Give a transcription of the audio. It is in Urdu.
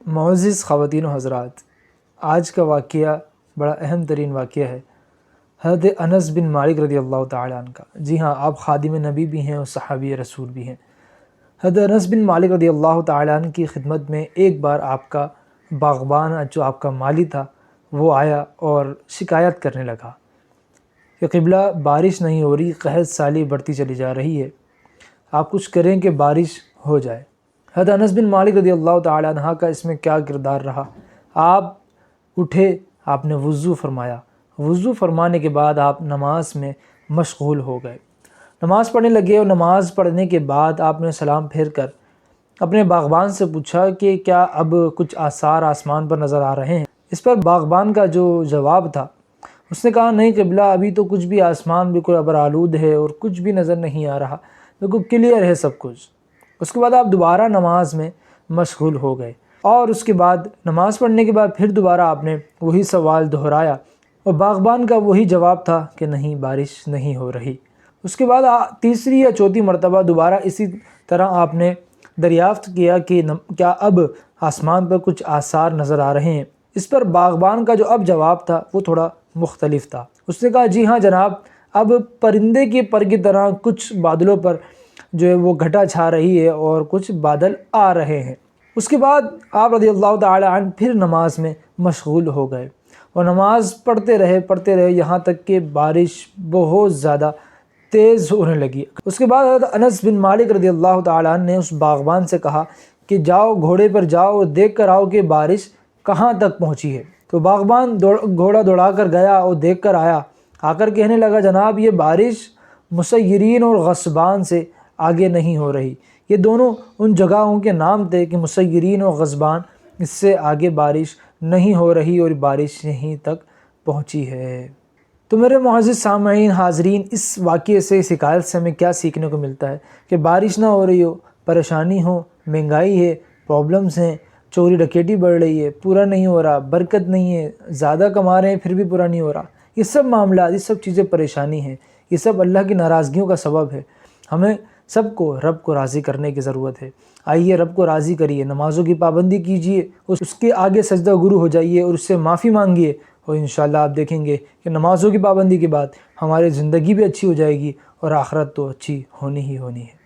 معزز خواتین و حضرات، آج کا واقعہ بڑا اہم ترین واقعہ ہے، حضرت انس بن مالک رضی اللہ تعالیٰ عنہ کا۔ جی ہاں، آپ خادم نبی بھی ہیں اور صحابی رسول بھی ہیں۔ حضرت انس بن مالک رضی اللہ تعالیٰ عنہ کی خدمت میں ایک بار آپ کا باغبان، جو آپ کا مالی تھا، وہ آیا اور شکایت کرنے لگا کہ قبلہ بارش نہیں ہو رہی، قحط سالی بڑھتی چلی جا رہی ہے، آپ کچھ کریں کہ بارش ہو جائے۔ حضرت انس بن مالک رضی اللہ تعالیٰ عنہ کا اس میں کیا کردار رہا؟ آپ اٹھے، آپ نے وضو فرمایا، وضو فرمانے کے بعد آپ نماز میں مشغول ہو گئے، نماز پڑھنے لگے، اور نماز پڑھنے کے بعد آپ نے سلام پھیر کر اپنے باغبان سے پوچھا کہ کیا اب کچھ آثار آسمان پر نظر آ رہے ہیں؟ اس پر باغبان کا جو جواب تھا، اس نے کہا نہیں قبلہ، ابھی تو کچھ بھی، آسمان بالکل ابرآلود ہے اور کچھ بھی نظر نہیں آ رہا، بالکل کلیئر ہے سب کچھ۔ اس کے بعد آپ دوبارہ نماز میں مشغول ہو گئے، اور اس کے بعد نماز پڑھنے کے بعد پھر دوبارہ آپ نے وہی سوال دہرایا، اور باغبان کا وہی جواب تھا کہ نہیں، بارش نہیں ہو رہی۔ اس کے بعد تیسری یا چوتھی مرتبہ دوبارہ اسی طرح آپ نے دریافت کیا کہ کیا اب آسمان پر کچھ آثار نظر آ رہے ہیں؟ اس پر باغبان کا جو اب جواب تھا وہ تھوڑا مختلف تھا۔ اس نے کہا جی ہاں جناب، اب پرندے کے پر کی طرح کچھ بادلوں پر جو ہے وہ گھٹا چھا رہی ہے اور کچھ بادل آ رہے ہیں۔ اس کے بعد آپ رضی اللہ تعالی عنہ پھر نماز میں مشغول ہو گئے، اور نماز پڑھتے رہے یہاں تک کہ بارش بہت زیادہ تیز ہونے لگی۔ اس کے بعد حضرت انس بن مالک رضی اللہ تعالی عنہ نے اس باغبان سے کہا کہ جاؤ، گھوڑے پر جاؤ اور دیکھ کر آؤ کہ بارش کہاں تک پہنچی ہے۔ تو باغبان گھوڑا دوڑا کر گیا اور دیکھ کر آیا، آ کر کہنے لگا جناب یہ بارش مسیرین اور غصبان سے آگے نہیں ہو رہی۔ یہ دونوں ان جگہوں کے نام تھے کہ مسیرین اور غصبان، اس سے آگے بارش نہیں ہو رہی اور بارش یہیں تک پہنچی ہے۔ تو میرے معزز سامعین، حاضرین، اس واقعے سے، اس حکایت سے ہمیں کیا سیکھنے کو ملتا ہے کہ بارش نہ ہو رہی ہو، پریشانی ہو، مہنگائی ہے، پرابلمز ہیں، چوری ڈکیٹی بڑھ رہی ہے، پورا نہیں ہو رہا، برکت نہیں ہے، زیادہ کما رہے ہیں پھر بھی پورا نہیں ہو رہا، یہ سب معاملات، یہ سب چیزیں پریشانی ہیں، یہ سب اللہ کی ناراضگیوں کا سبب ہے۔ ہمیں سب کو رب کو راضی کرنے کی ضرورت ہے۔ آئیے رب کو راضی کریے، نمازوں کی پابندی کیجیے، اس کے آگے سجدہ گرو ہو جائیے اور اس سے معافی مانگیے، اور انشاءاللہ آپ دیکھیں گے کہ نمازوں کی پابندی کے بعد ہماری زندگی بھی اچھی ہو جائے گی، اور آخرت تو اچھی ہونی ہی ہونی ہے۔